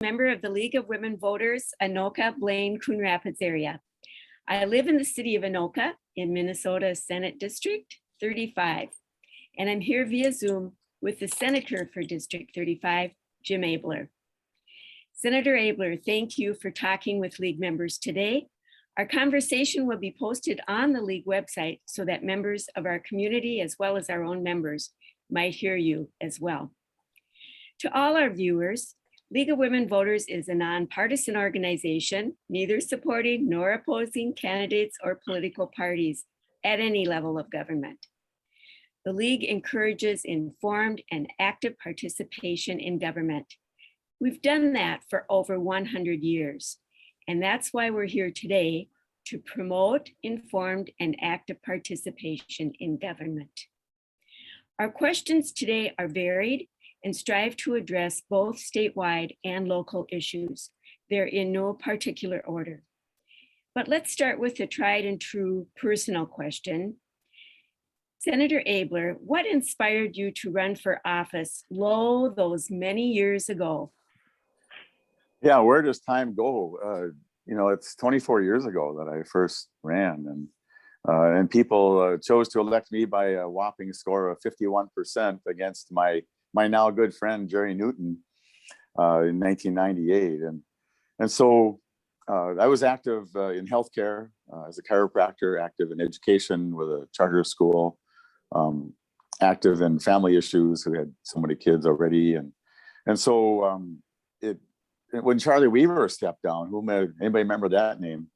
member of the League of Women Voters, Anoka, Blaine, Coon Rapids area. I live in the city of Anoka in Minnesota Senate District 35, and I'm here via Zoom with the Senator for District 35, Jim Abeler. Senator Abeler, thank you for talking with League members today. Our conversation will be posted on the League website so that members of our community, as well as our own members, might hear you as well. To all our viewers, League of Women Voters is a nonpartisan organization, neither supporting nor opposing candidates or political parties at any level of government. The League encourages informed and active participation in government. We've done that for over 100 years, and that's why we're here today to promote informed and active participation in government. Our questions today are varied and strive to address both statewide and local issues. They're in no particular order. But let's start with the tried and true personal question. Senator Abeler, what inspired you to run for office those many years ago? Yeah, where does time go? It's 24 years ago that I first ran, and people chose to elect me by a whopping score of 51% against my now good friend, Jerry Newton, in 1998. And so I was active in healthcare as a chiropractor, active in education with a charter school, active in family issues. We had so many kids already. And so when Charlie Weaver stepped down, anybody remember that name?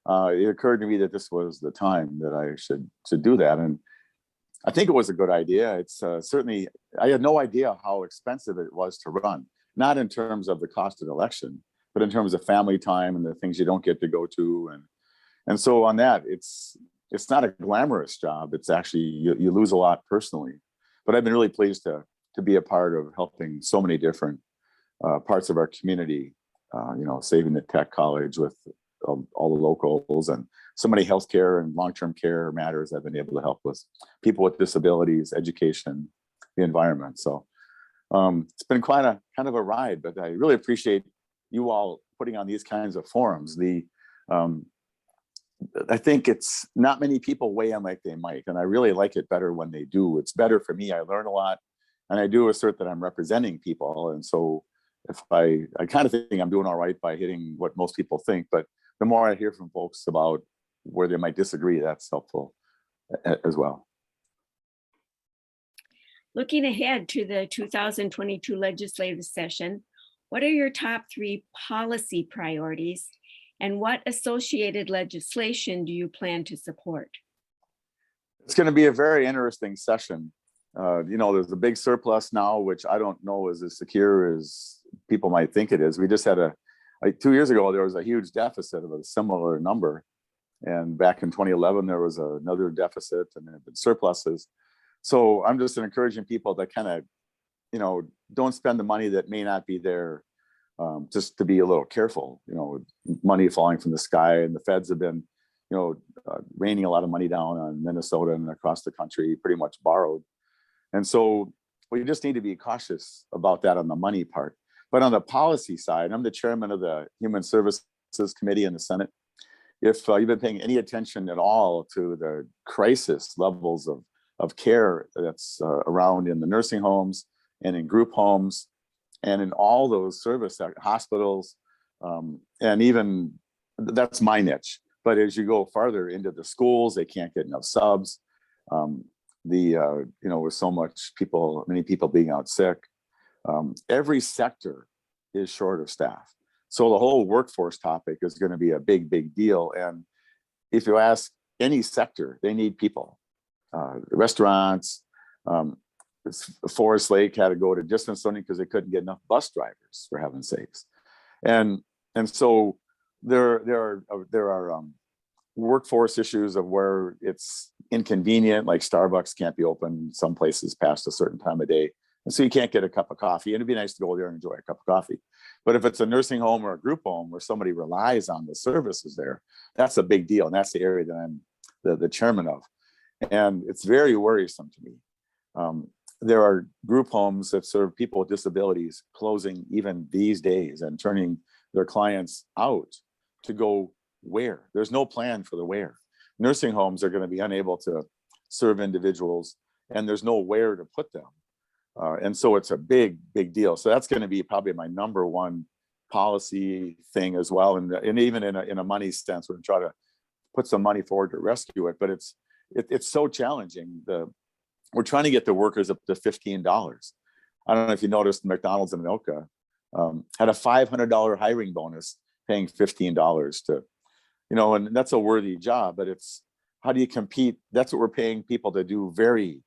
It occurred to me that this was the time that I should do that. And I think it was a good idea. It's certainly, I had no idea how expensive it was to run, not in terms of the cost of the election, but in terms of family time and the things you don't get to go to. And so on that, it's not a glamorous job. It's actually, you lose a lot personally, but I've been really pleased to be a part of helping so many different parts of our community, saving the tech college with all the locals, and so many healthcare and long-term care matters I've been able to help with, people with disabilities, education, the environment. So it's been kind of a ride, but I really appreciate you all putting on these kinds of forums. I think it's not many people weigh in like they might, and I really like it better when they do. It's better for me. I learn a lot, and I do assert that I'm representing people. And so if I kind of think I'm doing all right by hitting what most people think, but the more I hear from folks about where they might disagree, that's helpful as well. Looking ahead to the 2022 legislative session, what are your top 3 policy priorities, and what associated legislation do you plan to support? It's going to be a very interesting session. There's a big surplus now, which I don't know is as secure as people might think it is. We just had 2 years ago, there was a huge deficit of a similar number. And back in 2011, there was another deficit, and there have been surpluses. So I'm just encouraging people to kind of, don't spend the money that may not be there, just to be a little careful, money falling from the sky. And the feds have been, raining a lot of money down on Minnesota and across the country, pretty much borrowed. And so we just need to be cautious about that on the money part. But on the policy side, I'm the chairman of the Human Services Committee in the Senate. If you've been paying any attention at all to the crisis levels of care that's around in the nursing homes and in group homes and in all those service hospitals, and even that's my niche. But as you go farther into the schools, they can't get enough subs. With so many people being out sick, every sector is short of staff. So the whole workforce topic is going to be a big deal. And if you ask any sector, they need people. Restaurants, Forest Lake had to go to distance learning because they couldn't get enough bus drivers, for heaven's sakes. And so there are workforce issues of where it's inconvenient, like Starbucks can't be open some places past a certain time of day. And so you can't get a cup of coffee, and it'd be nice to go there and enjoy a cup of coffee. But if it's a nursing home or a group home where somebody relies on the services there, that's a big deal. And that's the area that I'm the chairman of. And it's very worrisome to me. there are group homes that serve people with disabilities closing even these days and turning their clients out to go where? There's no plan for the where. Nursing homes are going to be unable to serve individuals, and there's no where to put them. And so it's a big, big deal. So that's going to be probably my number one policy thing as well. And even in a money sense, we're going to try to put some money forward to rescue it. But it's so challenging. We're trying to get the workers up to $15. I don't know if you noticed, McDonald's in Anoka had a $500 hiring bonus, paying $15 to, and that's a worthy job, but it's, how do you compete? That's what we're paying people to do, very,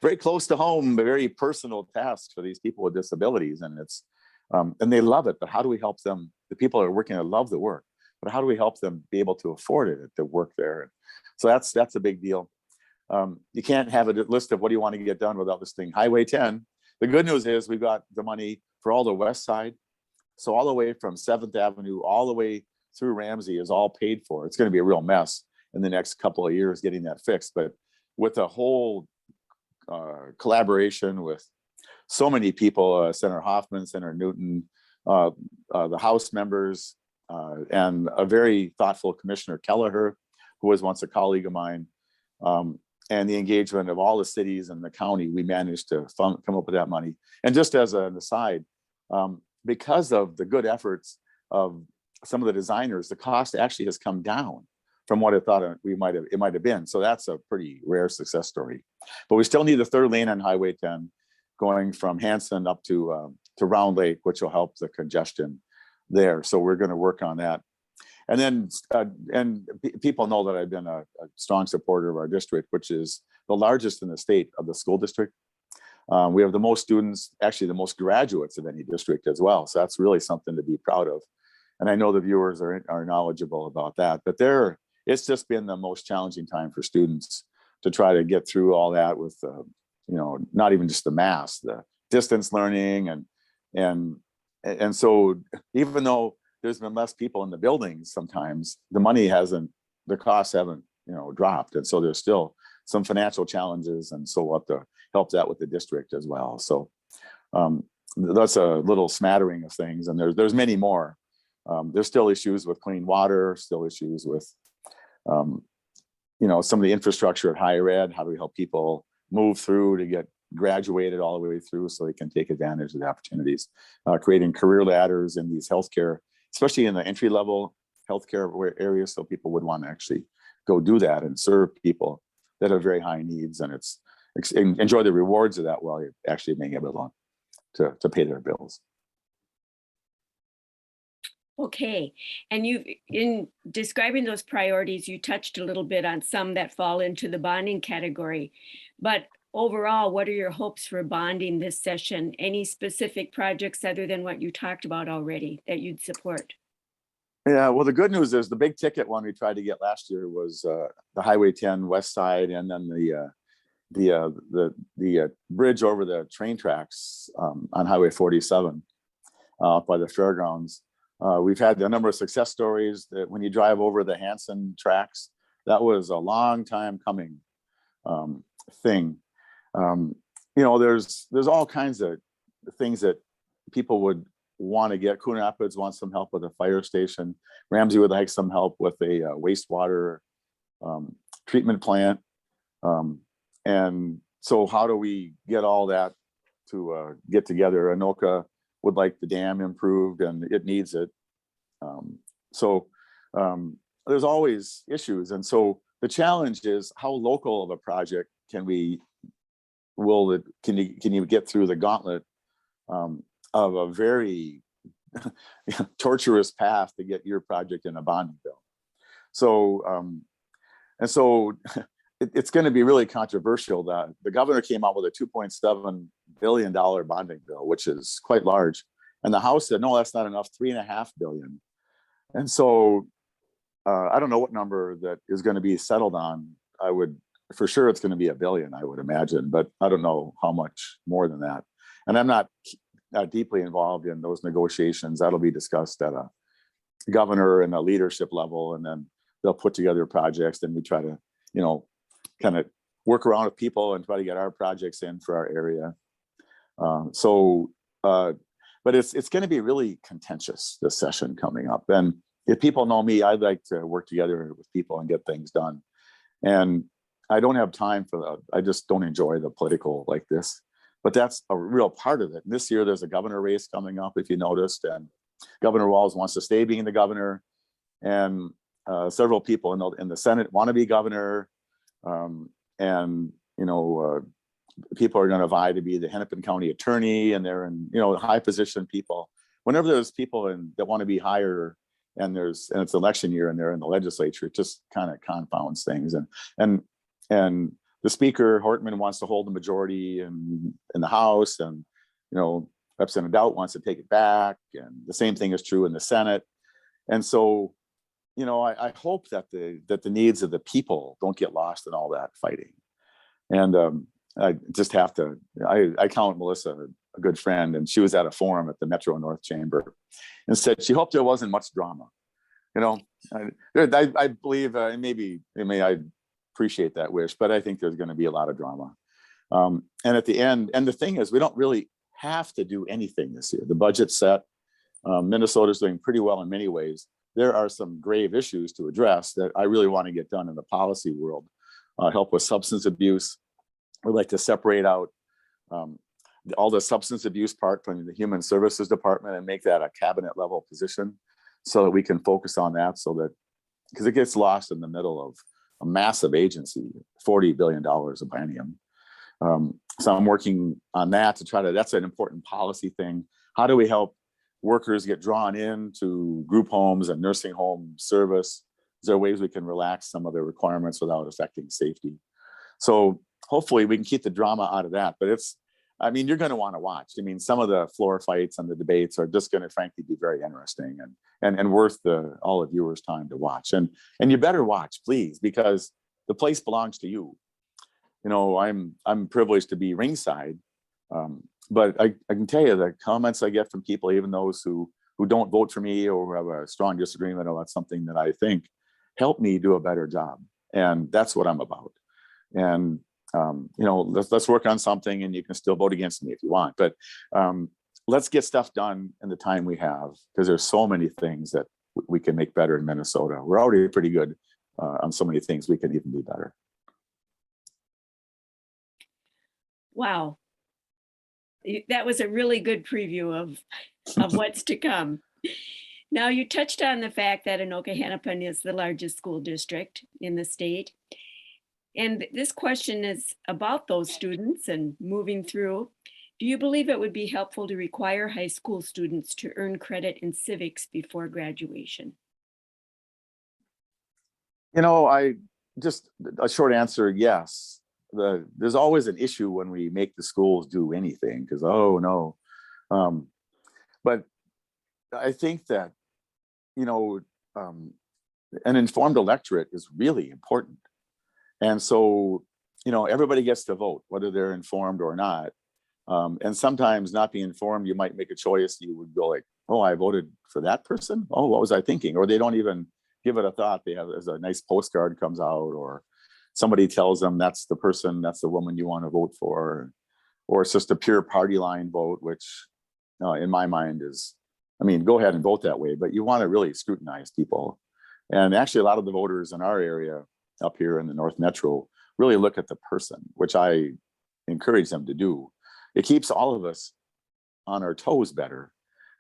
very close to home, very personal tasks for these people with disabilities. And it's, and they love it, but how do we help them? The people that are working, that love the work, but how do we help them be able to afford it, to work there? So that's a big deal. You can't have a list of what do you want to get done without listing Highway 10. The good news is we've got the money for all the west side. So all the way from 7th Avenue, all the way through Ramsey is all paid for. It's going to be a real mess in the next couple of years getting that fixed. But with a whole collaboration with so many people, Senator Hoffman, Senator Newton, the House members, and a very thoughtful Commissioner Kelleher, who was once a colleague of mine, and the engagement of all the cities and the county, we managed to come up with that money. And just as an aside, because of the good efforts of some of the designers, the cost actually has come down from what I thought it might have been. So that's a pretty rare success story. But we still need the third lane on Highway 10 going from Hanson up to Round Lake, which will help the congestion there. So we're going to work on that. And then, people know that I've been a strong supporter of our district, which is the largest in the state of the school district. We have the most students, actually the most graduates of any district as well. So that's really something to be proud of. And I know the viewers are knowledgeable about that, but it's just been the most challenging time for students to try to get through all that with, not even just the math, the distance learning. And so even though there's been less people in the buildings, sometimes the costs haven't, dropped. And so there's still some financial challenges. And so we'll have to help that with the district as well. So that's a little smattering of things. And there's many more. There's still issues with clean water, still issues with, some of the infrastructure at higher ed. How do we help people move through to get graduated all the way through so they can take advantage of the opportunities? Creating career ladders in these healthcare, especially in the entry level healthcare areas, so people would want to actually go do that and serve people that have very high needs, and enjoy the rewards of that while you're actually being able to pay their bills. Okay, and in describing those priorities, you touched a little bit on some that fall into the bonding category, but overall, what are your hopes for bonding this session? Any specific projects other than what you talked about already that you'd support? Yeah, well, the good news is the big ticket one we tried to get last year was the Highway 10 west side, and then the bridge over the train tracks on Highway 47 by the fairgrounds. We've had a number of success stories that when you drive over the Hanson tracks, that was a long time coming thing. There's all kinds of things that people would want to get. Coon Rapids wants some help with a fire station. Ramsey would like some help with a wastewater treatment plant. And so how do we get all that to get together? Anoka would like the dam improved, and it needs it. There's always issues. And so the challenge is, how local of a project can you get through the gauntlet of a very torturous path to get your project in a bonding bill? So it's going to be really controversial. That the governor came out with a $2.7 billion bonding bill, which is quite large, and the House said no, that's not enough, $3.5 billion. And so I don't know what number that is going to be settled on. For sure it's going to be $1 billion, I would imagine, but I don't know how much more than that. And I'm not deeply involved in those negotiations. That'll be discussed at a governor and a leadership level, and then they'll put together projects. Then we try to, kind of work around with people and try to get our projects in for our area. But it's going to be really contentious, this session coming up. And if people know me, I'd like to work together with people and get things done. And I don't have time for that. I just don't enjoy the political like this. But that's a real part of it. And this year, there's a governor race coming up, if you noticed, and Governor Walz wants to stay being the governor. And several people in the Senate want to be governor. And, people are going to vie to be the Hennepin County attorney, and they're in, high position people. Whenever there's people that want to be higher, and it's election year and they're in the legislature, it just kind of confounds things. And the speaker, Hortman, wants to hold the majority in the House, and, Representative Dowd wants to take it back. And the same thing is true in the Senate. And so, I hope that the needs of the people don't get lost in all that fighting. And I just have to, I count Melissa a good friend, and she was at a forum at the Metro North Chamber and said she hoped there wasn't much drama. I believe, maybe I appreciate that wish, but I think there's going to be a lot of drama. And at the end, and the thing is, we don't really have to do anything this year. The budget's set. Minnesota's doing pretty well in many ways. There are some grave issues to address that I really want to get done in the policy world. Help with substance abuse. We'd like to separate out all the substance abuse part from the Human Services Department and make that a cabinet level position, so that we can focus on that, because it gets lost in the middle of a massive agency, $40 billion a biennium. So I'm working on that that's an important policy thing. How do we help workers get drawn into group homes and nursing home service? Is there ways we can relax some of the requirements without affecting safety? So hopefully we can keep the drama out of that. But you're going to want to watch. Some of the floor fights and the debates are just going to frankly be very interesting and worth all of viewers' time to watch. And you better watch, please, because the place belongs to you. I'm privileged to be ringside, but I can tell you the comments I get from people, even those who don't vote for me or have a strong disagreement about something that I think, help me do a better job. And that's what I'm about. And let's work on something, and you can still vote against me if you want, but let's get stuff done in the time we have, because there's so many things that we can make better in Minnesota. We're already pretty good on so many things. We can even be better. Wow. That was a really good preview of what's to come. Now, you touched on the fact that Anoka Hennepin is the largest school district in the state. And this question is about those students and moving through. Do you believe it would be helpful to require high school students to earn credit in civics before graduation? A short answer, yes. There's always an issue when we make the schools do anything, because, oh no. But I think that, an informed electorate is really important. And so, everybody gets to vote, whether they're informed or not. And sometimes not being informed, you might make a choice. You would go like, oh, I voted for that person. Oh, what was I thinking? Or they don't even give it a thought. There's a nice postcard comes out, or somebody tells them that's the person, that's the woman you want to vote for. Or it's just a pure party line vote, which in my mind is, go ahead and vote that way, but you want to really scrutinize people. And actually, a lot of the voters in our area up here in the North Metro really look at the person, which I encourage them to do. It keeps all of us on our toes better.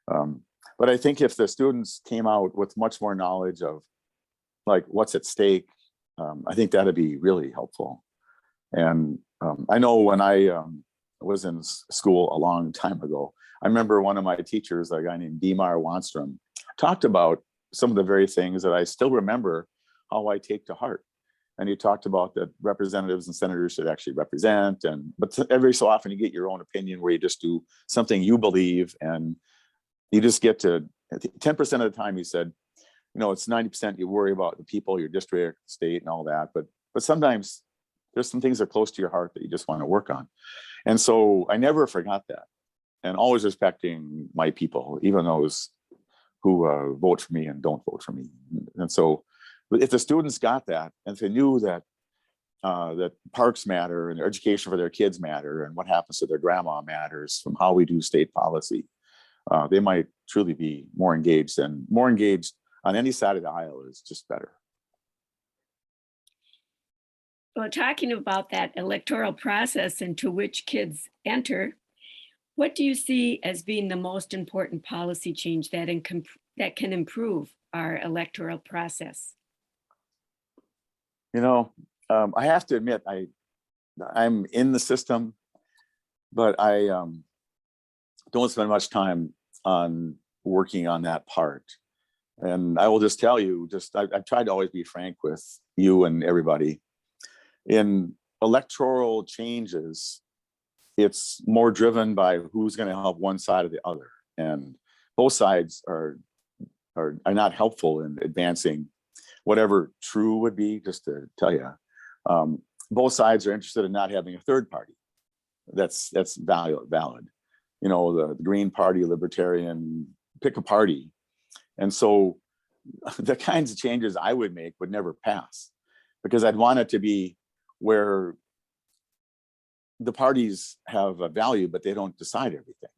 But I think if the students came out with much more knowledge of like what's at stake, I think that'd be really helpful. And I know when I was in school a long time ago, I remember one of my teachers, a guy named Dimar Wanstrom, talked about some of the very things that I still remember how I take to heart. And he talked about that representatives and senators should actually represent, but every so often you get your own opinion where you just do something you believe, and you just get to 10% of the time. He said, it's 90% you worry about the people, your district, state, and all that, but sometimes there's some things that are close to your heart that you just want to work on. And so I never forgot that, and always respecting my people, even those who vote for me and don't vote for me. And so if the students got that, and if they knew that that parks matter and their education for their kids matter, and what happens to their grandma matters from how we do state policy. They might truly be more engaged, and more engaged on any side of the aisle is just better. Well, talking about that electoral process into which kids enter, what do you see as being the most important policy change that can improve our electoral process? You know, I have to admit, I'm in the system, but I don't spend much time on working on that part. And I will just tell you, I've tried to always be frank with you and everybody. In electoral changes, it's more driven by who's going to help one side or the other. And both sides are not helpful in advancing whatever true would be, just to tell you. Both sides are interested in not having a third party. That's valid. You know, the Green Party, Libertarian, pick a party. And so the kinds of changes I would make would never pass, because I'd want it to be where the parties have a value, but they don't decide everything.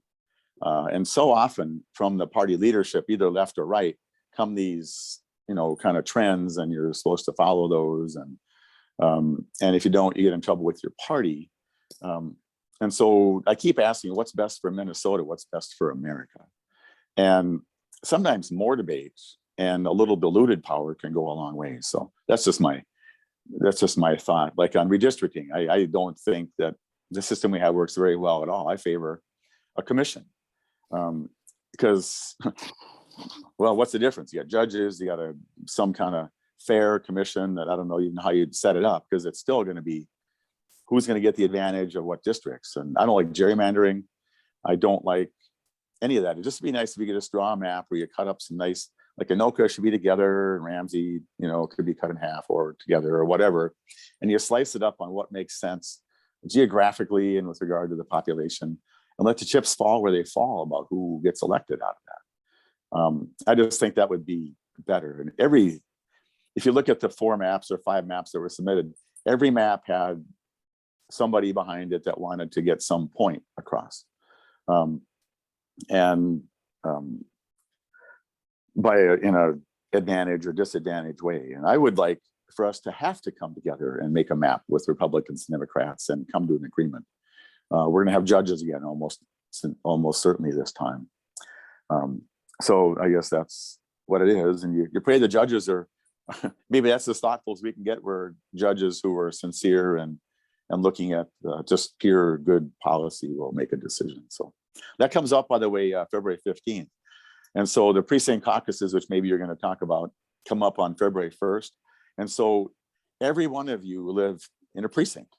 And so often from the party leadership, either left or right, come these, you know, kind of trends, and you're supposed to follow those. And if you don't, you get in trouble with your party. And so I keep asking, what's best for Minnesota? What's best for America? And sometimes more debates and a little diluted power can go a long way. So that's just my thought. Like on redistricting, I don't think that the system we have works very well at all. I favor a commission, because, well, what's the difference? You got judges, you got some kind of fair commission that I don't know even how you'd set it up, because it's still going to be who's going to get the advantage of what districts. And I don't like gerrymandering. I don't like any of that. It'd just be nice if you could just draw a map where you cut up some nice, like Anoka should be together and Ramsey, you know, could be cut in half or together or whatever. And you slice it up on what makes sense geographically and with regard to the population, and let the chips fall where they fall about who gets elected out of that. I just think that would be better. And if you look at the 4 maps or 5 maps that were submitted, every map had somebody behind it that wanted to get some point across. In a advantage or disadvantage way. And I would like for us to have to come together and make a map with Republicans and Democrats and come to an agreement. We're going to have judges again, almost certainly this time. So I guess that's what it is. And you pray the judges are, maybe that's as thoughtful as we can get, where judges who are sincere and looking at just pure good policy will make a decision. So that comes up, by the way, February 15th. And so the precinct caucuses, which maybe you're going to talk about, come up on February 1st. And so every one of you live in a precinct,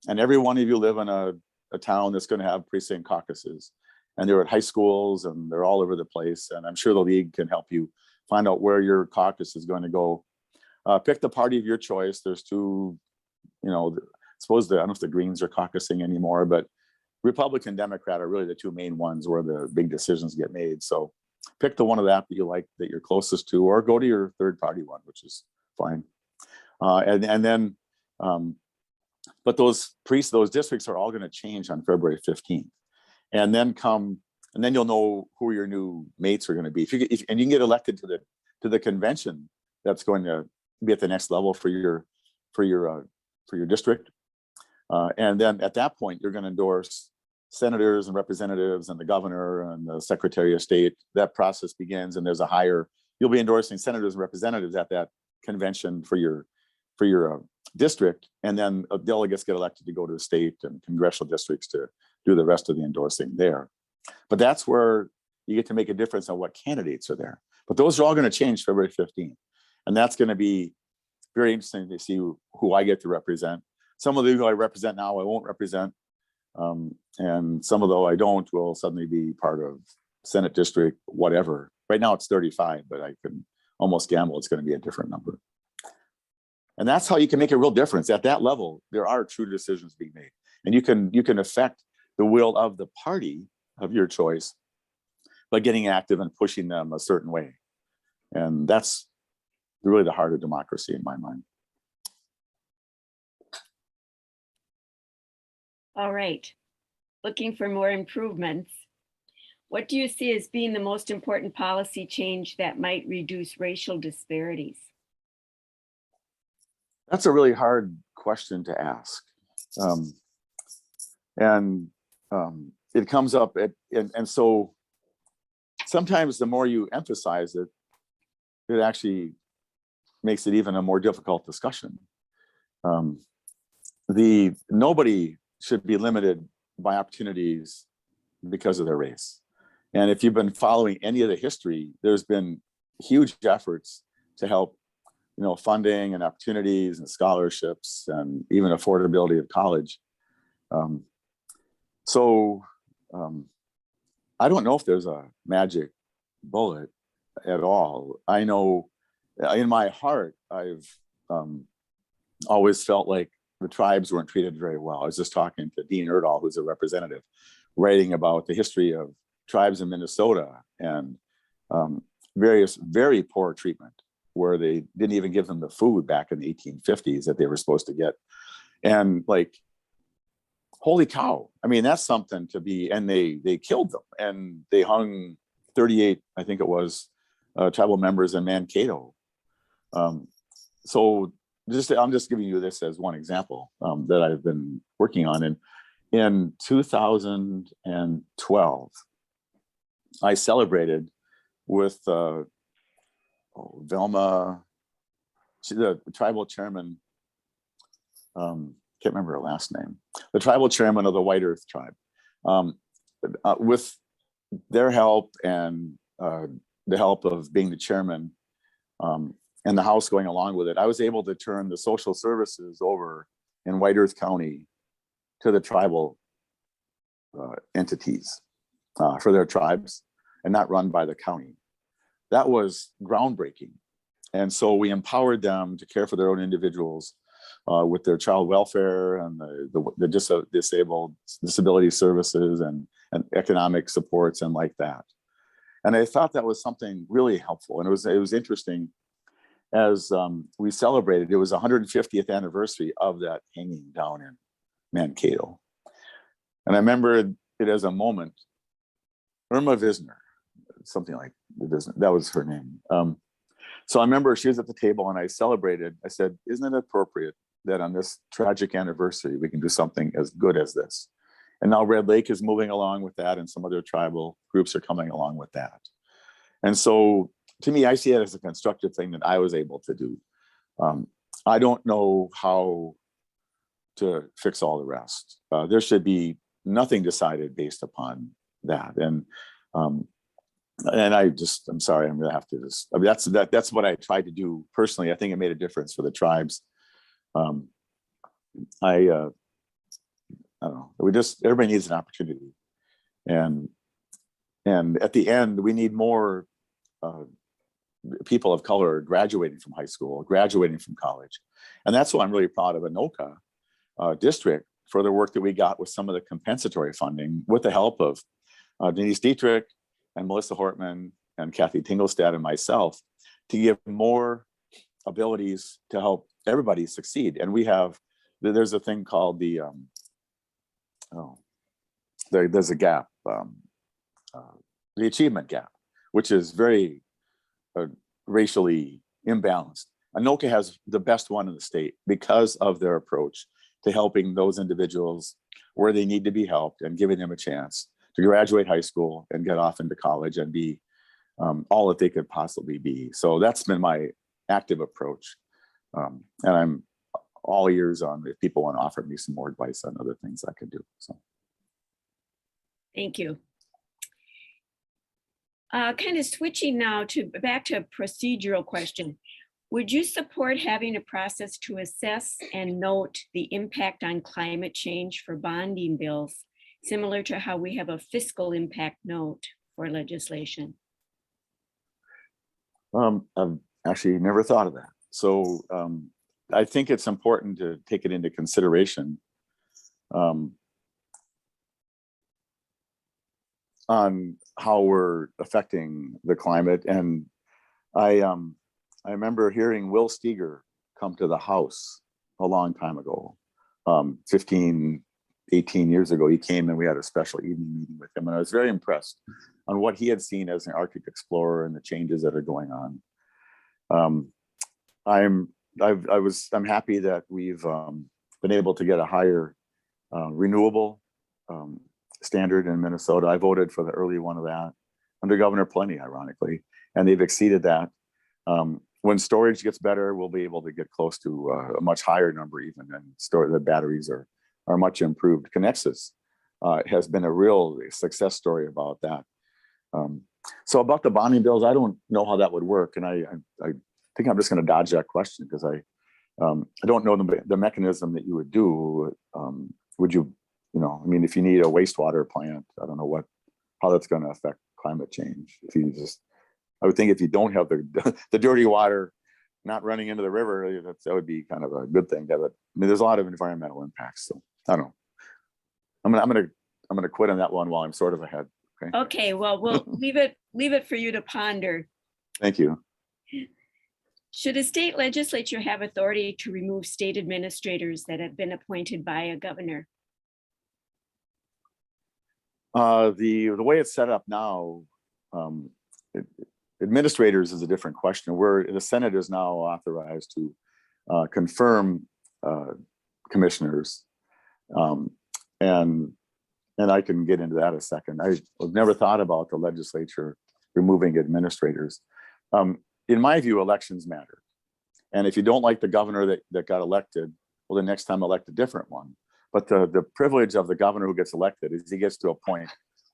and every one of you live in a town that's going to have precinct caucuses. And they're at high schools and they're all over the place. And I'm sure the league can help you find out where your caucus is going to go. Pick the party of your choice. There's 2, you know, I don't know if the Greens are caucusing anymore, but Republican, Democrat are really the 2 main ones where the big decisions get made. So pick the one of that you like, that you're closest to, or go to your third party one, which is fine. And then, but those districts are all going to change on February 15th, and then you'll know who your new mates are going to be. And you can get elected to the convention that's going to be at the next level for your district. And then at that point, you're going to endorse senators and representatives and the governor and the secretary of state. That process begins, and you'll be endorsing senators and representatives at that convention for your district. And then delegates get elected to go to the state and congressional districts to do the rest of the endorsing there. But that's where you get to make a difference on what candidates are there. But those are all going to change February 15th. And that's going to be very interesting to see who I get to represent. Some of the who I represent now, I won't represent. And some of those I don't will suddenly be part of Senate district, whatever. Right now it's 35, but I can almost gamble it's going to be a different number. And that's how you can make a real difference. At that level, there are true decisions being made. And you can affect the will of the party of your choice by getting active and pushing them a certain way. And that's really the heart of democracy in my mind. All right. Looking for more improvements. What do you see as being the most important policy change that might reduce racial disparities? That's a really hard question to ask. Um, and it comes up and so sometimes the more you emphasize it, it actually makes it even a more difficult discussion. Nobody should be limited by opportunities because of their race. And if you've been following any of the history, there's been huge efforts to help, funding and opportunities and scholarships and even affordability of college. So I don't know if there's a magic bullet at all. I know in my heart, I've always felt like the tribes weren't treated very well. I was just talking to Dean Erdahl, who's a representative, writing about the history of tribes in Minnesota and various very poor treatment, where they didn't even give them the food back in the 1850s that they were supposed to get. And like, holy cow. I mean, that's something to be, and they killed them and they hung 38, I think it was, tribal members in Mankato. So I'm just giving you this as one example that I've been working on. And in 2012, I celebrated with Velma, the tribal chairman, can't remember her last name, the tribal chairman of the White Earth tribe. With their help and the help of being the chairman and the House going along with it, I was able to turn the social services over in White Earth County to the tribal entities for their tribes and not run by the county. That was groundbreaking. And so we empowered them to care for their own individuals with their child welfare and the disabled disability services and economic supports and like that. And I thought that was something really helpful. And it was interesting as we celebrated, it was 150th anniversary of that hanging down in Mankato. And I remember it as a moment. Irma Visner, something like Visner, that was her name. So I remember she was at the table and I celebrated. I said, isn't it appropriate that on this tragic anniversary, we can do something as good as this? And now Red Lake is moving along with that and some other tribal groups are coming along with that. And so to me, I see it as a constructive thing that I was able to do. I don't know how to fix all the rest. There should be nothing decided based upon that. And I'm sorry, I'm gonna have to just, I mean, that's what I tried to do personally. I think it made a difference for the tribes. I don't know, everybody needs an opportunity. And at the end, we need more people of color graduating from high school, graduating from college. And that's why I'm really proud of Anoka district for the work that we got with some of the compensatory funding with the help of Denise Dietrich and Melissa Hortman and Kathy Tinglestad and myself to give more abilities to help everybody succeed. And there's a thing called there's a gap, the achievement gap, which is very racially imbalanced. Anoka has the best one in the state because of their approach to helping those individuals where they need to be helped and giving them a chance to graduate high school and get off into college and be all that they could possibly be. So that's been my active approach. And I'm all ears on if people want to offer me some more advice on other things I could do. So. Thank you. Kind of switching now back to a procedural question. Would you support having a process to assess and note the impact on climate change for bonding bills, similar to how we have a fiscal impact note for legislation? I've actually never thought of that. So I think it's important to take it into consideration on how we're affecting the climate. And I remember hearing Will Steger come to the House a long time ago, 15 18 years ago, he came and we had a special evening meeting with him. And I was very impressed on what he had seen as an Arctic explorer and the changes that are going on. I'm happy that we've been able to get a higher renewable standard in Minnesota. I voted for the early one of that under Governor Plenty, ironically, and they've exceeded that. When storage gets better, we'll be able to get close to a much higher number even, and the batteries are much improved. Conexus has been a real success story about that. So about the bonding bills, I don't know how that would work, and I think I'm just going to dodge that question because I don't know the mechanism that you would do. Would you, I mean, if you need a wastewater plant, I don't know how that's going to affect climate change. I would think if you don't have the dirty water not running into the river, that would be kind of a good thing. I mean, there's a lot of environmental impacts. So I don't know. I'm gonna quit on that one while I'm sort of ahead. Okay. Well, we'll leave it for you to ponder. Thank you. Should a state legislature have authority to remove state administrators that have been appointed by a governor? The way it's set up now, administrators is a different question. Where the Senate is now authorized to confirm commissioners, and I can get into that in a second. I've never thought about the legislature removing administrators. In my view, elections matter. And if you don't like the governor that got elected, well, the next time elect a different one. But the privilege of the governor who gets elected is he gets to appoint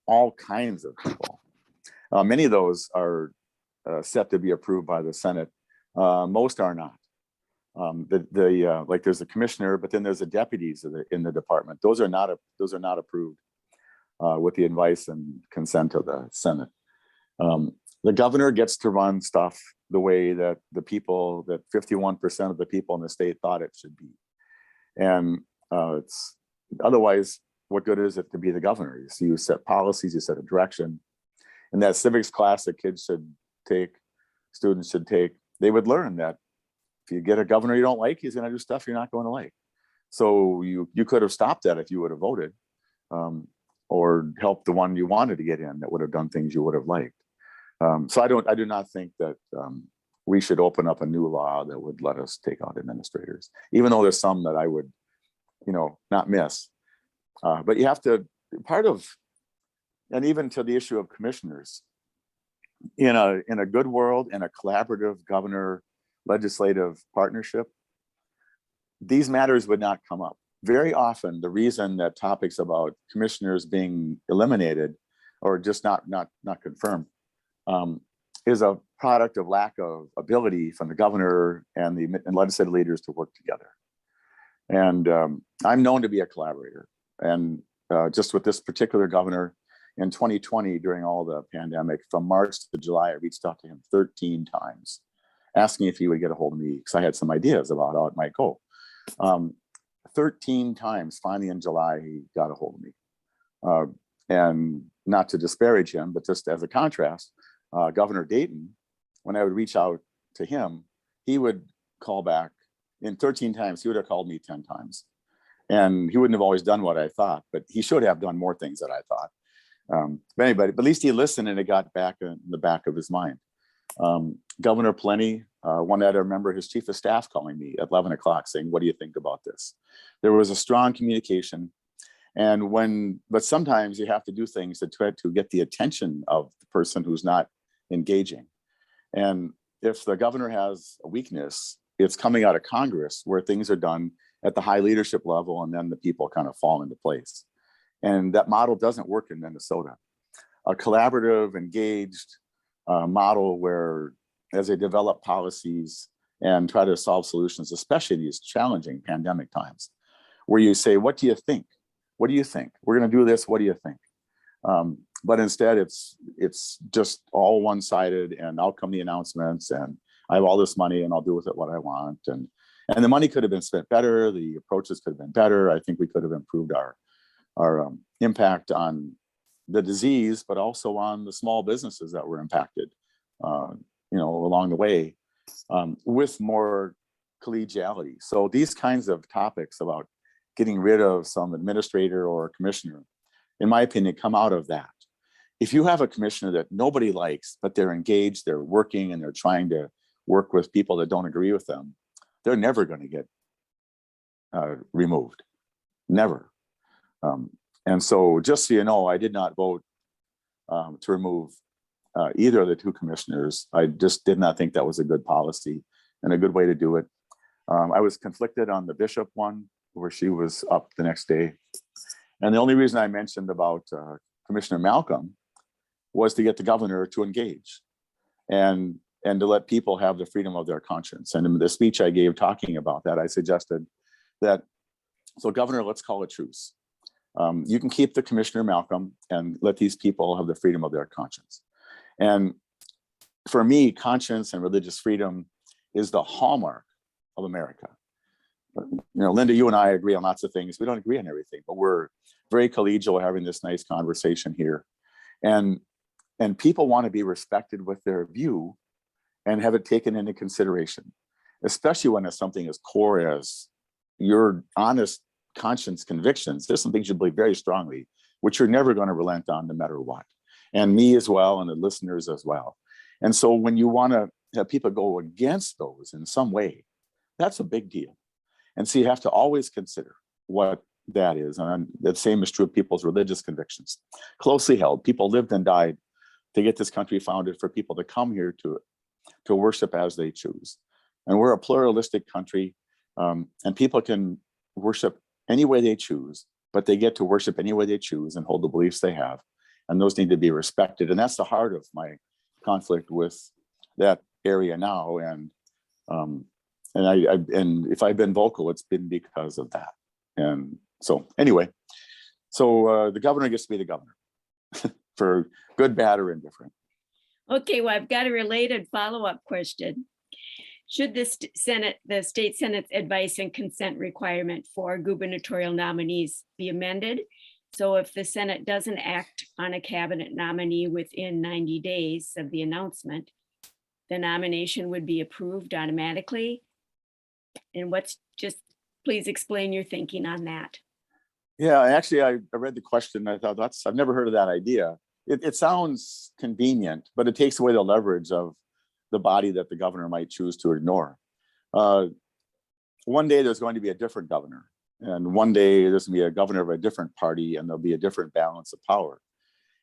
all kinds of people. Many of those are set to be approved by the Senate. Most are not. Like there's a commissioner, but then there's the deputies in the department. Those are not approved with the advice and consent of the Senate. The governor gets to run stuff the way that 51% of the people in the state thought it should be. And it's otherwise, what good is it to be the governor? You set policies, you set a direction. And that civics class that kids should take, students should take, they would learn that if you get a governor you don't like, he's going to do stuff you're not going to like. So you could have stopped that if you would have voted, or helped the one you wanted to get in that would have done things you would have liked. So I do not think that we should open up a new law that would let us take out administrators, even though there's some that I would, not miss. But you have to, and even to the issue of commissioners, in a good world, in a collaborative governor legislative partnership, these matters would not come up. Very often, the reason that topics about commissioners being eliminated or just not confirmed is a product of lack of ability from the governor and legislative leaders to work together. And I'm known to be a collaborator. And just with this particular governor in 2020, during all the pandemic, from March to July, I reached out to him 13 times, asking if he would get a hold of me because I had some ideas about how it might go. 13 times, finally in July, he got a hold of me. And not to disparage him, but just as a contrast, Governor Dayton, when I would reach out to him, he would call back. In 13 times, he would have called me 10 times. And he wouldn't have always done what I thought, but he should have done more things that I thought. But anyway, but at least he listened and it got back in the back of his mind. Governor Plenty, one night I remember his chief of staff calling me at 11 o'clock saying, "What do you think about this?" There was a strong communication. But sometimes you have to do things to try to get the attention of the person who's not engaging. And if the governor has a weakness, it's coming out of Congress where things are done at the high leadership level and then the people kind of fall into place. And that model doesn't work in Minnesota. A collaborative, engaged model where as they develop policies and try to solve solutions, especially in these challenging pandemic times, where you say, "What do you think? What do you think? We're going to do this. What do you think?" But instead, it's just all one-sided, and out come the announcements, and I have all this money, and I'll do with it what I want. And the money could have been spent better. The approaches could have been better. I think we could have improved our impact on the disease, but also on the small businesses that were impacted, along the way, with more collegiality. So these kinds of topics about getting rid of some administrator or commissioner, in my opinion, come out of that. If you have a commissioner that nobody likes, but they're engaged, they're working, and they're trying to work with people that don't agree with them, they're never going to get removed. Never. And so just so you know, I did not vote to remove either of the two commissioners. I just did not think that was a good policy and a good way to do it. I was conflicted on the bishop one, where she was up the next day. And the only reason I mentioned about Commissioner Malcolm was to get the governor to engage and to let people have the freedom of their conscience. And in the speech I gave talking about that, I suggested that, so Governor, let's call a truce. You can keep the Commissioner Malcolm and let these people have the freedom of their conscience. And for me, conscience and religious freedom is the hallmark of America. You know, Linda, you and I agree on lots of things. We don't agree on everything, but we're very collegial having this nice conversation here. And people want to be respected with their view and have it taken into consideration, especially when it's something as core as your honest conscience convictions. There's some things you believe very strongly, which you're never going to relent on no matter what. And me as well, and the listeners as well. And so when you want to have people go against those in some way, that's a big deal. And so you have to always consider what that is. And the same is true of people's religious convictions. Closely held, people lived and died to get this country founded for people to come here to worship as they choose. And we're a pluralistic country, and people can worship any way they choose, but they get to worship any way they choose and hold the beliefs they have. And those need to be respected. And that's the heart of my conflict with that area now. And if I've been vocal, it's been because of that. And so anyway, so the governor gets to be the governor for good, bad, or indifferent. Okay, well, I've got a related follow-up question. Should the state Senate's advice and consent requirement for gubernatorial nominees be amended? So if the Senate doesn't act on a cabinet nominee within 90 days of the announcement, the nomination would be approved automatically? And please explain your thinking on that. Yeah, actually, I read the question. I thought I've never heard of that idea. It sounds convenient, but it takes away the leverage of the body that the governor might choose to ignore. One day there's going to be a different governor, and one day there's going to be a governor of a different party, and there'll be a different balance of power.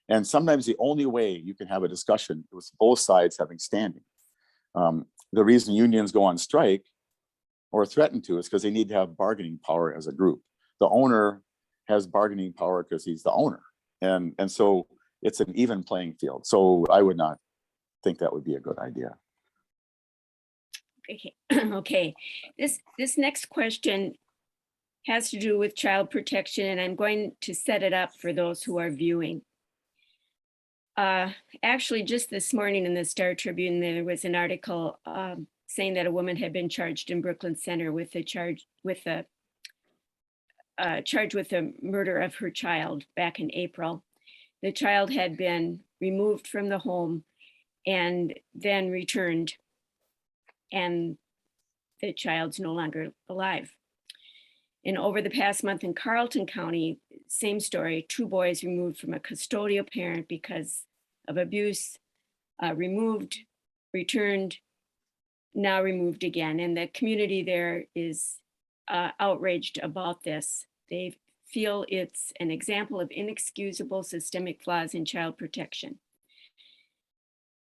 And sometimes the only way you can have a discussion is both sides having standing. The reason unions go on strike or threaten to is because they need to have bargaining power as a group. The owner has bargaining power because he's the owner. And so it's an even playing field. So I would not think that would be a good idea. Okay. Okay. This next question has to do with child protection, and I'm going to set it up for those who are viewing. Actually, just this morning in the Star Tribune, there was an article saying that a woman had been charged in Brooklyn Center with the charge with the murder of her child back in April. The child had been removed from the home and then returned, and the child's no longer alive. And over the past month in Carleton County, same story, 2 boys removed from a custodial parent because of abuse, removed, returned, now removed again. And the community there is outraged about this. They feel it's an example of inexcusable systemic flaws in child protection.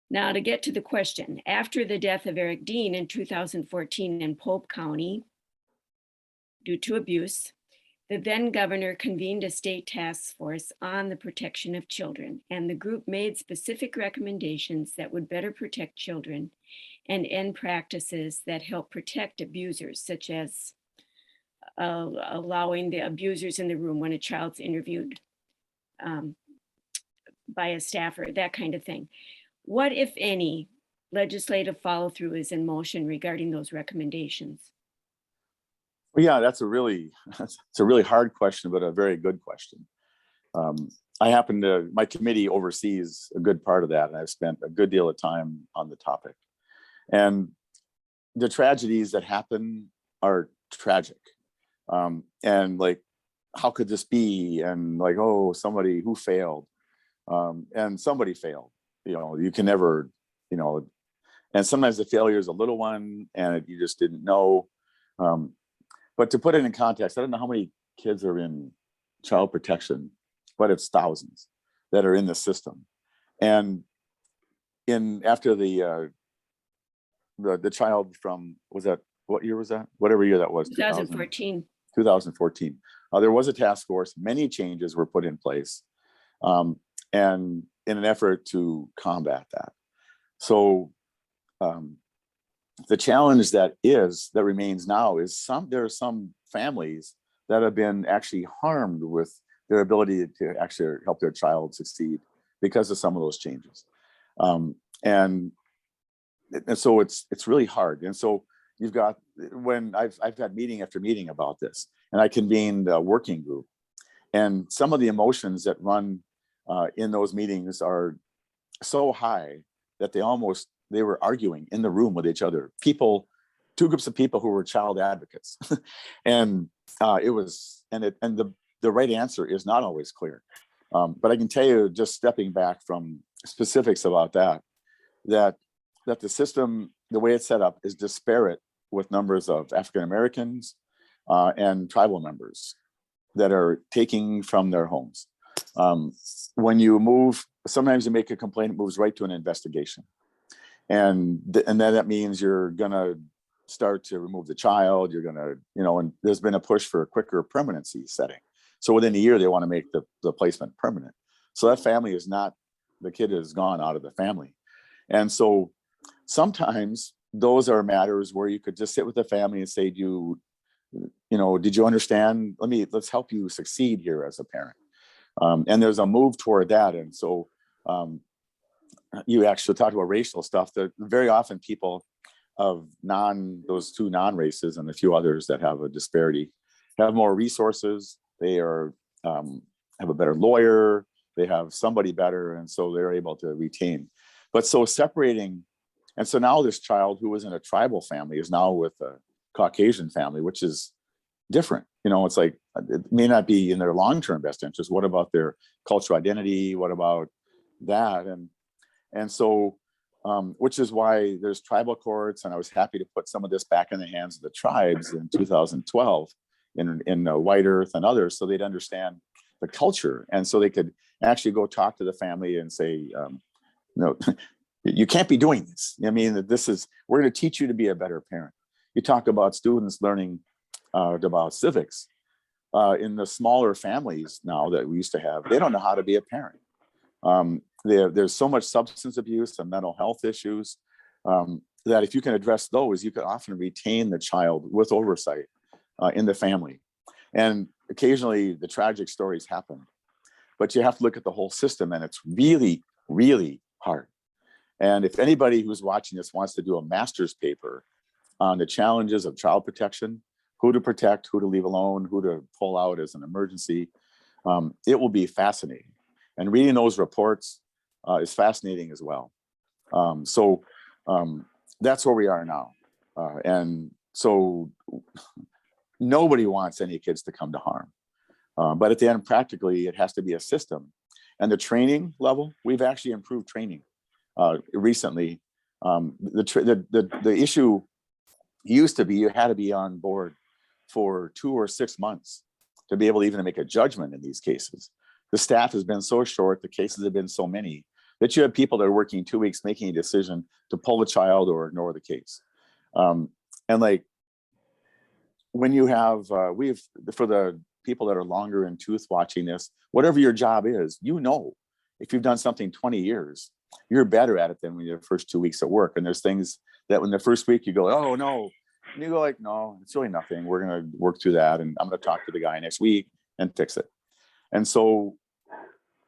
Now, to get to the question, after the death of Eric Dean in 2014 in Pope County, due to abuse, the then governor convened a state task force on the protection of children, and the group made specific recommendations that would better protect children and end practices that help protect abusers, such as allowing the abusers in the room when a child's interviewed by a staffer, that kind of thing. What, if any, legislative follow-through is in motion regarding those recommendations? Well, yeah, it's a really hard question, but a very good question. My committee oversees a good part of that, and I've spent a good deal of time on the topic. And the tragedies that happen are tragic. And like, how could this be? And like, oh, somebody who failed, and somebody failed. You can never, and sometimes the failure is a little one, and you just didn't know. But to put it in context, I don't know how many kids are in child protection, but it's thousands that are in the system. And after the child from, what year was that? Whatever year that was, 2014. 2014. There was a task force. Many changes were put in place, and in an effort to combat that. So the challenge that remains now is there are some families that have been actually harmed with their ability to actually help their child succeed because of some of those changes. And so it's really hard. And so you've got, when I've had meeting after meeting about this, and I convened a working group, and some of the emotions that run in those meetings are so high that they were arguing in the room with each other. Two groups of people who were child advocates. And the right answer is not always clear. But I can tell you, just stepping back from specifics about that the system, the way it's set up, is disparate with numbers of African Americans and tribal members that are taking from their homes. When you move, sometimes you make a complaint, it moves right to an investigation. And then that means you're gonna start to remove the child, you're gonna, and there's been a push for a quicker permanency setting. So within a year, they want to make the placement permanent. So that family the kid is gone out of the family. And so sometimes those are matters where you could just sit with the family and say, did you understand? Let's help you succeed here as a parent. And there's a move toward that. And so you actually talked about racial stuff, that very often people of those two non-races and a few others that have a disparity have more resources. They have a better lawyer, they have somebody better, and so they're able to retain. But so separating, and so now this child who was in a tribal family is now with a Caucasian family, which is different. It's like, it may not be in their long-term best interest. What about their cultural identity? What about that? And so, which is why there's tribal courts, and I was happy to put some of this back in the hands of the tribes in 2012 in White Earth and others, so they'd understand the culture, and so they could actually go talk to the family and say, no, you can't be doing this. We're going to teach you to be a better parent. You talk about students learning about civics in the smaller families now that we used to have. They don't know how to be a parent. There's so much substance abuse and mental health issues that if you can address those, you can often retain the child with oversight in the family. And occasionally the tragic stories happen, but you have to look at the whole system, and it's really, really hard. And if anybody who's watching this wants to do a master's paper on the challenges of child protection, who to protect, who to leave alone, who to pull out as an emergency, it will be fascinating. And reading those reports is fascinating as well. So that's where we are now. And so nobody wants any kids to come to harm. But at the end, practically, it has to be a system. And the training level, we've actually improved training recently. The issue used to be you had to be on board for 2 or 6 months to be able to even make a judgment in these cases. The staff has been so short, the cases have been so many, that you have people that are working 2 weeks making a decision to pull the child or ignore the case. And like, when you have, for the people that are longer in tooth watching this, whatever your job is, if you've done something 20 years, you're better at it than when your first 2 weeks at work. And there's things that when the first week you go, oh no, and you go like, no, it's really nothing. We're going to work through that. And I'm going to talk to the guy next week and fix it. And so,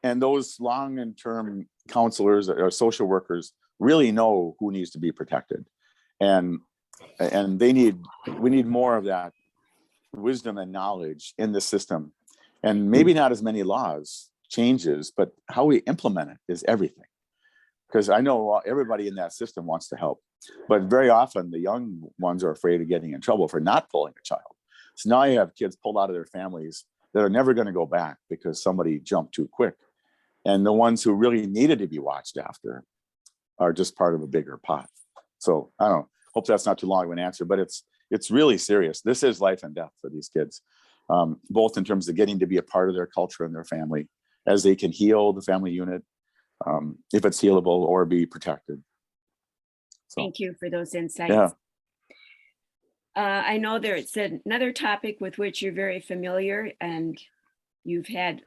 and those long and term counselors or social workers really know who needs to be protected. And we need more of that wisdom and knowledge in the system. And maybe not as many laws changes, but how we implement it is everything. Because I know everybody in that system wants to help, but very often the young ones are afraid of getting in trouble for not pulling a child. So now you have kids pulled out of their families that are never going to go back because somebody jumped too quick. And the ones who really needed to be watched after are just part of a bigger pot. So I don't know, hope that's not too long of an answer, but it's really serious. This is life and death for these kids, both in terms of getting to be a part of their culture and their family as they can heal the family unit, if it's healable, or be protected. So, Thank you for those insights. yeah. I know there's another topic with which you're very familiar, and you've had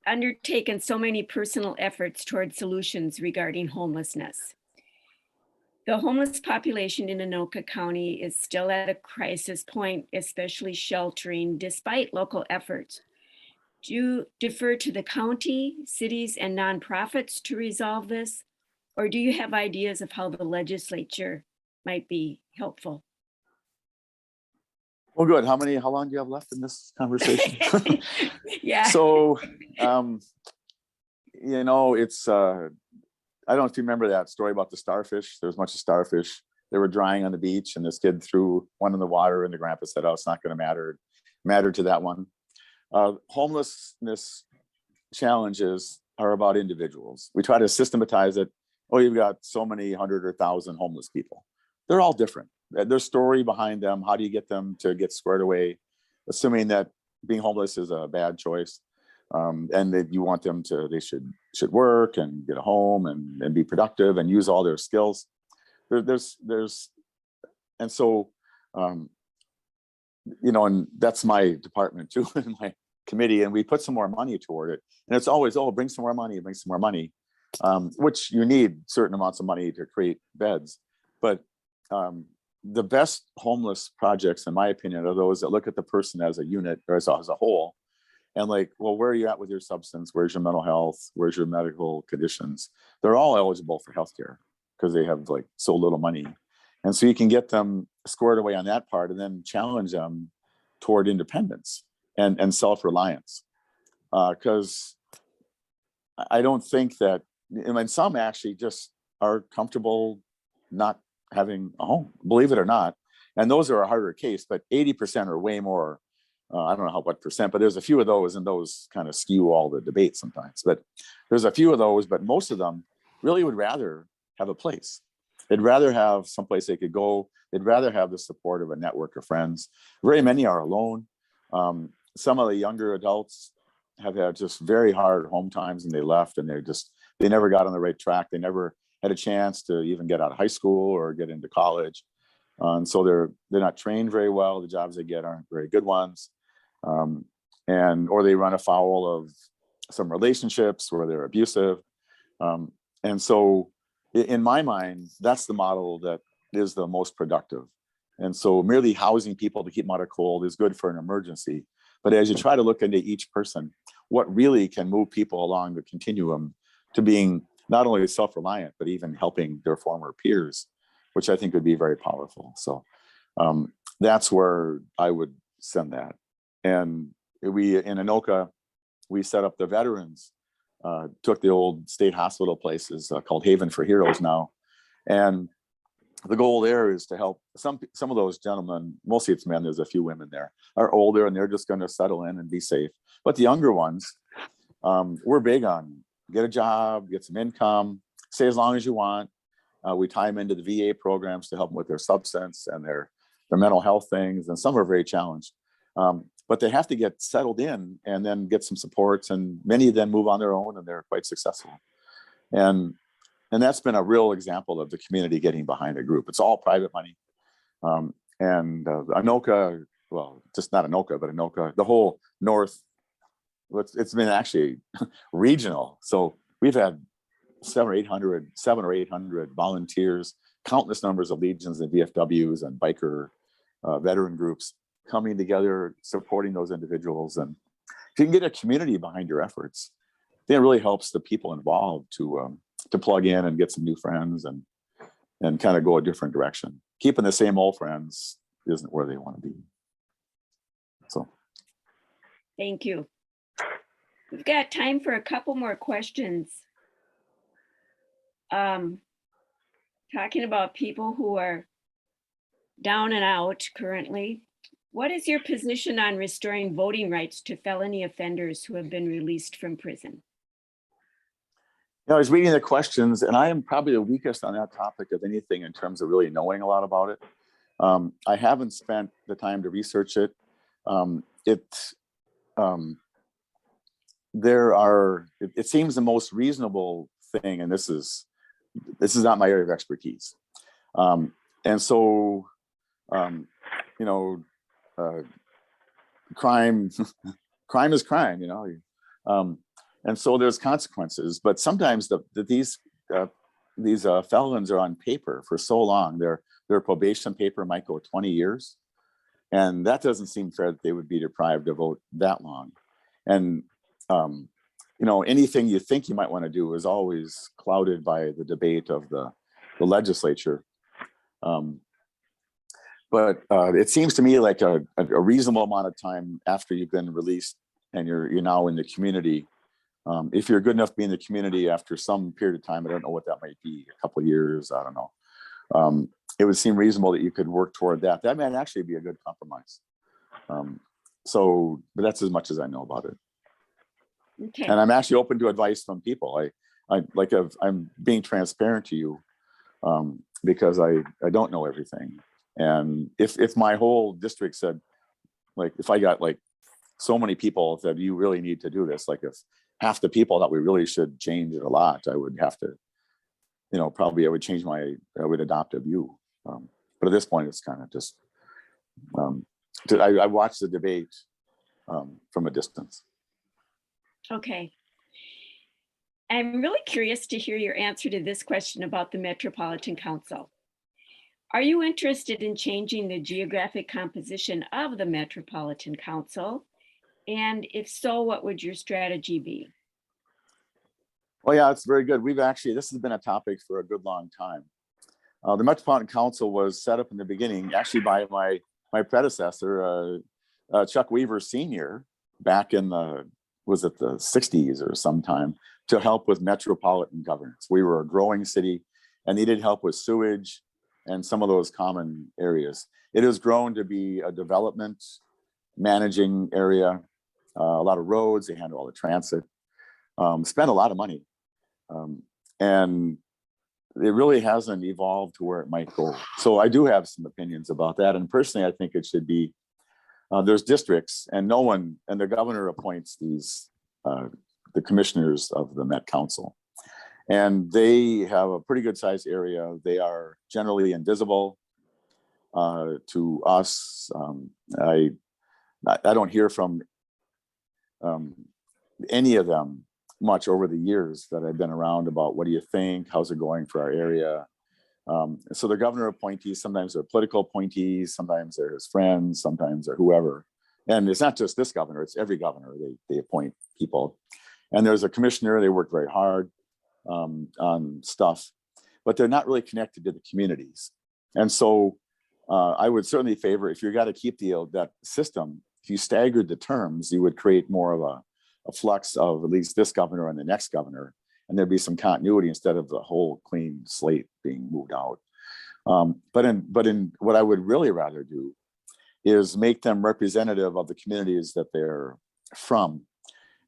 undertaken so many personal efforts toward solutions regarding homelessness. The homeless population in Anoka County is still at a crisis point, especially sheltering, despite local efforts. Do you defer to the county, cities, and nonprofits to resolve this? Or do you have ideas of how the legislature might be helpful? Well, good. How long do you have left in this conversation? Yeah. So, it's, I don't know if you remember that story about the starfish. There was a bunch of starfish. They were drying on the beach, and this kid threw one in the water, and the grandpa said, "Oh, it's not going to matter to that one." Homelessness challenges are about individuals. We try to systematize it. Oh, you've got so many 100 or 1,000 homeless people. They're all different. There's story behind them. How do you get them to get squared away? Assuming that being homeless is a bad choice, and that you want them to, they should work and get a home and be productive and use all their skills. And so, and that's my department too, in my committee, and we put some more money toward it. And it's always, bring some more money, which you need certain amounts of money to create beds. But the best homeless projects, in my opinion, are those that look at the person as a unit or as a whole, and like, well, where are you at with your substance? Where's your mental health? Where's your medical conditions? They're all eligible for healthcare because they have like so little money. And so you can get them squared away on that part and then challenge them toward independence and self-reliance. Because I don't think that, some actually just are comfortable not having a home, believe it or not. And those are a harder case, but 80% are way more, I don't know what percent, but there's a few of those, and those kind of skew all the debate sometimes. But there's a few of those, but most of them really would rather have a place. They'd rather have someplace they could go. They'd rather have the support of a network of friends. Very many are alone. Some of the younger adults have had just very hard home times, and they left, and they never got on the right track. They never had a chance to even get out of high school or get into college. And so they're not trained very well. The jobs they get aren't very good ones. Or they run afoul of some relationships where they're abusive. And so in my mind, that's the model that is the most productive. And so merely housing people to keep them out of cold is good for an emergency. But as you try to look into each person, what really can move people along the continuum to being not only self-reliant, but even helping their former peers, which I think would be very powerful. So that's where I would send that. And we, in Anoka, we set up the veterans, took the old state hospital places called Haven for Heroes now. And the goal there is to help some of those gentlemen, mostly it's men, there's a few women there, are older and they're just going to settle in and be safe. But the younger ones, we're big on get a job, get some income, stay as long as you want. We tie them into the VA programs to help them with their substance and their mental health things. And some are very challenged. But they have to get settled in and then get some supports. And many of them move on their own and they're quite successful. And that's been a real example of the community getting behind a group. It's all private money. Anoka, well, just not Anoka, but Anoka, the whole North, it's been actually regional. So we've had 700 or 800 volunteers, countless numbers of legions and VFWs and biker veteran groups coming together, supporting those individuals. And if you can get a community behind your efforts, then it really helps the people involved to plug in and get some new friends and kind of go a different direction. Keeping the same old friends isn't where they want to be. So. Thank you. We've got time for a couple more questions. Talking about people who are down and out currently, What is your position on restoring voting rights to felony offenders who have been released from prison? I was reading the questions, and I am probably the weakest on that topic of anything in terms of really knowing a lot about it. I haven't spent the time to research it. It seems the most reasonable thing, and this is not my area of expertise. And so, crime is crime, and so there's consequences. But sometimes these felons are on paper for so long. Their probation paper might go 20 years, and that doesn't seem fair that they would be deprived of vote that long. And anything you think you might want to do is always clouded by the debate of the legislature. But it seems to me like a reasonable amount of time after you've been released and you're now in the community. If you're good enough to be in the community after some period of time, I don't know what that might be, a couple of years, I don't know. It would seem reasonable that you could work toward that. That might actually be a good compromise. But that's as much as I know about it. Okay. And I'm actually open to advice from people. I'm being transparent to you because I don't know everything. And if my whole district said, like, if I got like so many people that you really need to do this, like if half the people that we really should change it a lot, I would have to, probably I would adopt a view. But at this point, it's kind of just, I watched the debate from a distance. Okay. I'm really curious to hear your answer to this question about the Metropolitan Council. Are you interested in changing the geographic composition of the Metropolitan Council? And if so, what would your strategy be? Well, yeah, it's very good. This has been a topic for a good long time. The Metropolitan Council was set up in the beginning, actually by my predecessor, Chuck Weaver Sr., back in the 60s or sometime, to help with metropolitan governance. We were a growing city and needed help with sewage and some of those common areas. It has grown to be a development managing area, a lot of roads, they handle all the transit, spend a lot of money. And it really hasn't evolved to where it might go. So I do have some opinions about that. And personally, I think it should be, there's districts and the governor appoints the commissioners of the Met Council. And they have a pretty good sized area. They are generally invisible to us. I don't hear from any of them much over the years that I've been around about what do you think, how's it going for our area. So the governor appointees, sometimes they're political appointees, sometimes they're his friends, sometimes they're whoever. And it's not just this governor, it's every governor. They appoint people. And there's a commissioner, they work very hard on stuff, but they're not really connected to the communities. And so I would certainly favor, if you got to keep that system, if you staggered the terms, you would create more of a flux of at least this governor and the next governor, and there'd be some continuity instead of the whole clean slate being moved out. But in what I would really rather do is make them representative of the communities that they're from,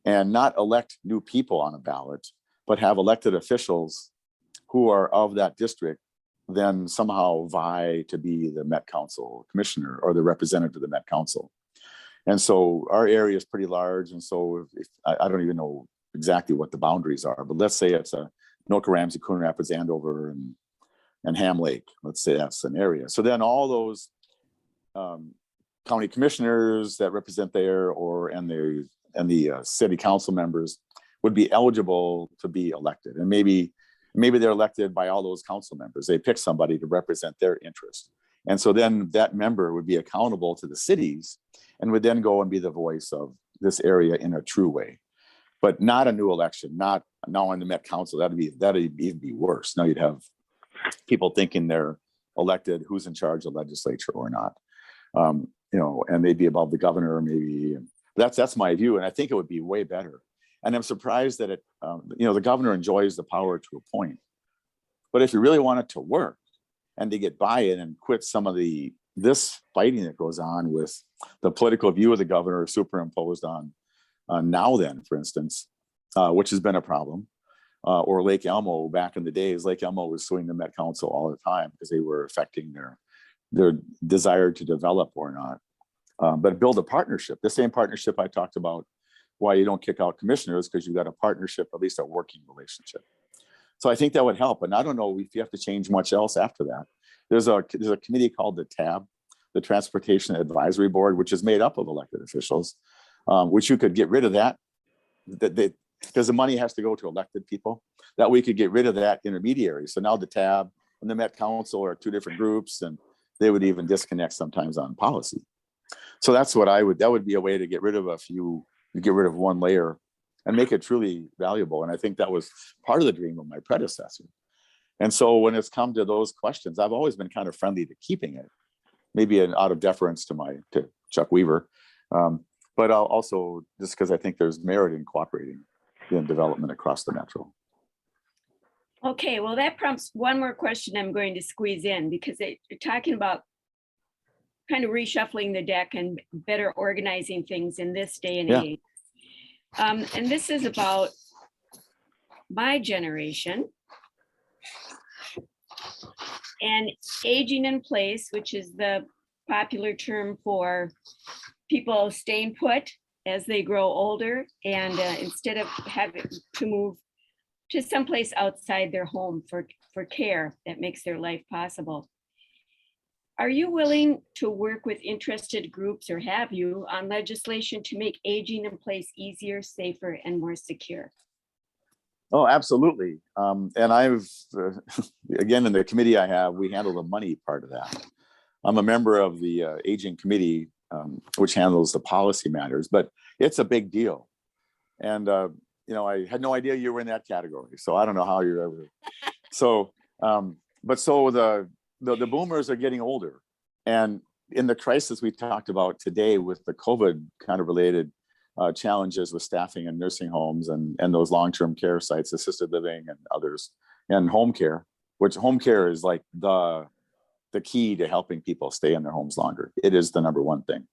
and not elect new people on a ballot, but have elected officials who are of that district then somehow vie to be the Met Council commissioner or the representative of the Met Council. And so our area is pretty large. And so I don't even know exactly what the boundaries are, but let's say it's a Anoka, Ramsey, Coon Rapids, Andover, and Ham Lake. Let's say that's an area. So then all those county commissioners that represent there and the city council members would be eligible to be elected. And maybe they're elected by all those council members. They pick somebody to represent their interest. And so then that member would be accountable to the cities and would then go and be the voice of this area in a true way. But not a new election, not now on the Met Council. That'd even be worse. Now you'd have people thinking they're elected, who's in charge of the legislature or not. And they'd be above the governor, maybe. That's my view, and I think it would be way better. And I'm surprised that the governor enjoys the power to appoint. But if you really want it to work and to get buy-in and quit some of the this fighting that goes on with the political view of the governor superimposed on now then, for instance, which has been a problem. Or Lake Elmo back in the days, Lake Elmo was suing the Met Council all the time because they were affecting their desire to develop or not. But build a partnership, the same partnership I talked about, why you don't kick out commissioners, because you got a partnership, at least a working relationship. So I think that would help. And I don't know if you have to change much else after that. There's a committee called the TAB, the Transportation Advisory Board, which is made up of elected officials, which you could get rid of that because the money has to go to elected people, that we could get rid of that intermediary. So now the TAB and the Met Council are two different groups, and they would even disconnect sometimes on policy. So that's what that would be a way to get rid of get rid of one layer and make it truly valuable. And I think that was part of the dream of my predecessor. And so when it's come to those questions, I've always been kind of friendly to keeping it, maybe out of deference to Chuck Weaver, but I'll also just because I think there's merit in cooperating in development across the metro. Okay, well, that prompts one more question I'm going to squeeze in, because you're talking about kind of reshuffling the deck and better organizing things in this day and age. And this is about my generation and aging in place, which is the popular term for people staying put as they grow older, and instead of having to move to someplace outside their home for care that makes their life possible. Are you willing to work with interested groups, or have you, on legislation to make aging in place easier, safer, and more secure? Oh, absolutely. And I've, again, in the committee I have, we handle the money part of that. I'm a member of the aging committee, which handles the policy matters, but it's a big deal. And, I had no idea you were in that category. So I don't know how you're ever. So, the boomers are getting older. And in the crisis we talked about today with the COVID kind of related challenges with staffing in nursing homes and those long-term care sites, assisted living and others, and home care, which home care is like the key to helping people stay in their homes longer. It is the number one thing.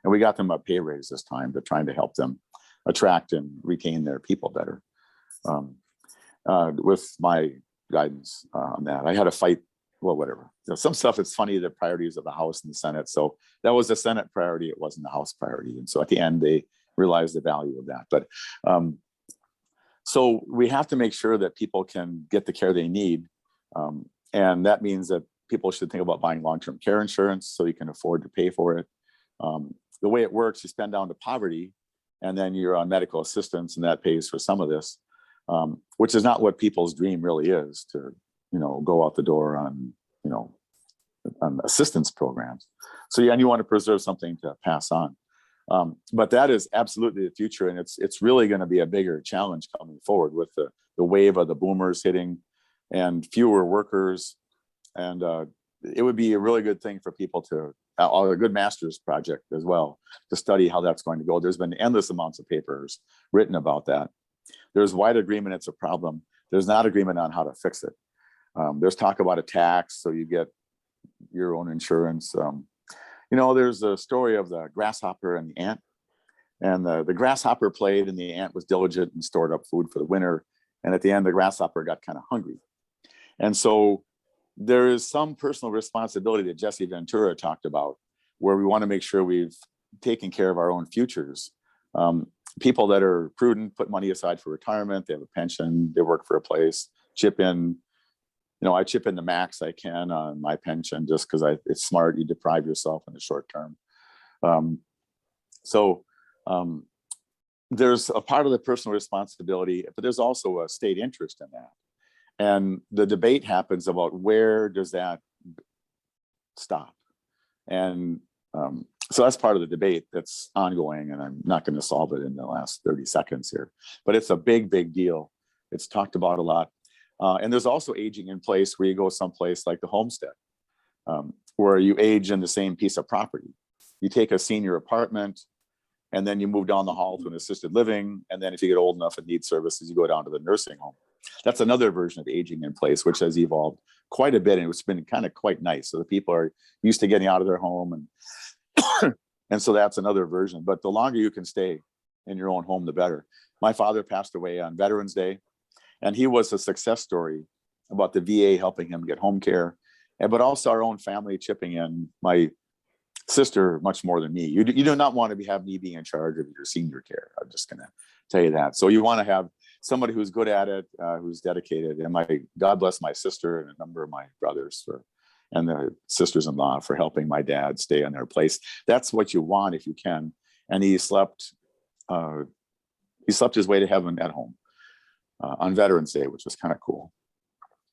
And we got them a pay raise this time to trying to help them attract and retain their people better. With my guidance on that, I had a fight. Well, whatever. Some stuff, it's funny, the priorities of the House and the Senate. So that was the Senate priority. It wasn't the House priority. And so at the end, they realized the value of that. But so we have to make sure that people can get the care they need. And that means that people should think about buying long-term care insurance so you can afford to pay for it. The way it works, you spend down to poverty, and then you're on medical assistance, and that pays for some of this, which is not what people's dream really is, to go out the door on assistance programs. So and you want to preserve something to pass on. But that is absolutely the future, and it's really going to be a bigger challenge coming forward with the wave of the boomers hitting and fewer workers. And it would be a really good thing for people to, a good master's project as well, to study how that's going to go. There's been endless amounts of papers written about that. There's wide agreement it's a problem. There's not agreement on how to fix it. There's talk about a tax, so you get your own insurance. There's a story of the grasshopper and the ant. And the grasshopper played, and the ant was diligent and stored up food for the winter. And at the end, the grasshopper got kind of hungry. And so there is some personal responsibility that Jesse Ventura talked about, where we want to make sure we've taken care of our own futures. People that are prudent put money aside for retirement. They have a pension. They work for a place. Chip in. I chip in the max I can on my pension just because it's smart. You deprive yourself in the short term. There's a part of the personal responsibility, but there's also a state interest in that. And the debate happens about where does that stop? And so that's part of the debate that's ongoing, and I'm not going to solve it in the last 30 seconds here. But it's a big, big deal. It's talked about a lot. And there's also aging in place where you go someplace like the homestead, where you age in the same piece of property. You take a senior apartment, and then you move down the hall to an assisted living. And then if you get old enough and need services, you go down to the nursing home. that's another version of aging in place, which has evolved quite a bit, and it's been kind of quite nice. So the people are used to getting out of their home, and so that's another version. But the longer you can stay in your own home, the better. My father passed away on Veterans Day, and he was a success story about the VA helping him get home care, but also our own family chipping in. My sister, much more than me. You do not want to have me being in charge of your senior care. I'm just going to tell you that. So you want to have somebody who's good at it, who's dedicated. And God bless my sister and a number of my brothers and the sisters-in-law for helping my dad stay in their place. That's what you want if you can. And he slept his way to heaven at home on Veterans Day, which was kind of cool.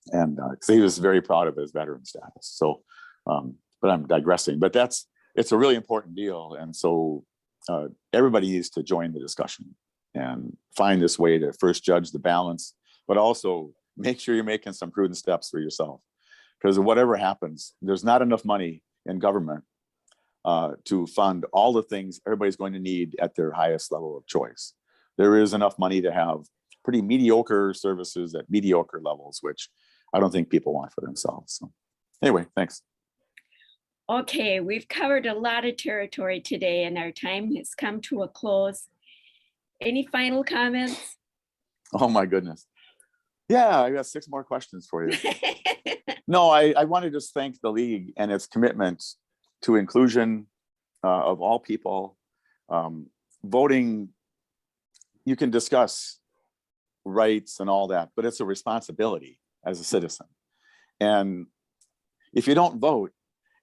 And so he was very proud of his veteran status. So, but I'm digressing. But it's a really important deal. And so everybody needs to join the discussion and find this way to first judge the balance, but also make sure you're making some prudent steps for yourself. Because whatever happens, there's not enough money in government to fund all the things everybody's going to need at their highest level of choice. There is enough money to have pretty mediocre services at mediocre levels, which I don't think people want for themselves. So anyway, thanks. Okay, we've covered a lot of territory today and our time has come to a close. Any final comments? Oh my goodness. Yeah, I got 6 more questions for you. No, I want to just thank the League and its commitment to inclusion of all people. Voting, you can discuss rights and all that, but it's a responsibility as a citizen. And if you don't vote,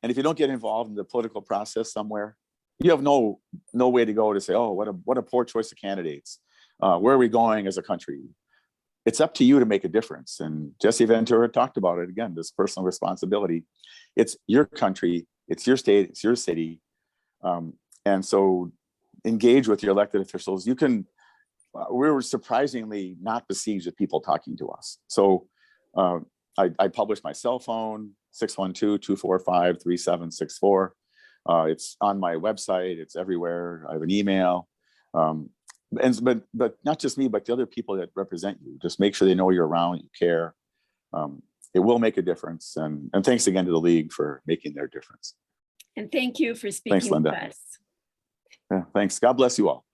and if you don't get involved in the political process somewhere, you have no way to go to say, oh, what a poor choice of candidates. Where are we going as a country? It's up to you to make a difference. And Jesse Ventura talked about it again, this personal responsibility. It's your country, it's your state, it's your city. And so engage with your elected officials. We were surprisingly not besieged with people talking to us. So I published my cell phone, 612-245-3764. It's on my website, it's everywhere. I have an email. But not just me, but the other people that represent you. Just make sure they know you're around, you care. It will make a difference. And thanks again to the League for making their difference. And thank you for speaking Thanks, Linda. with us. Yeah, thanks. God bless you all.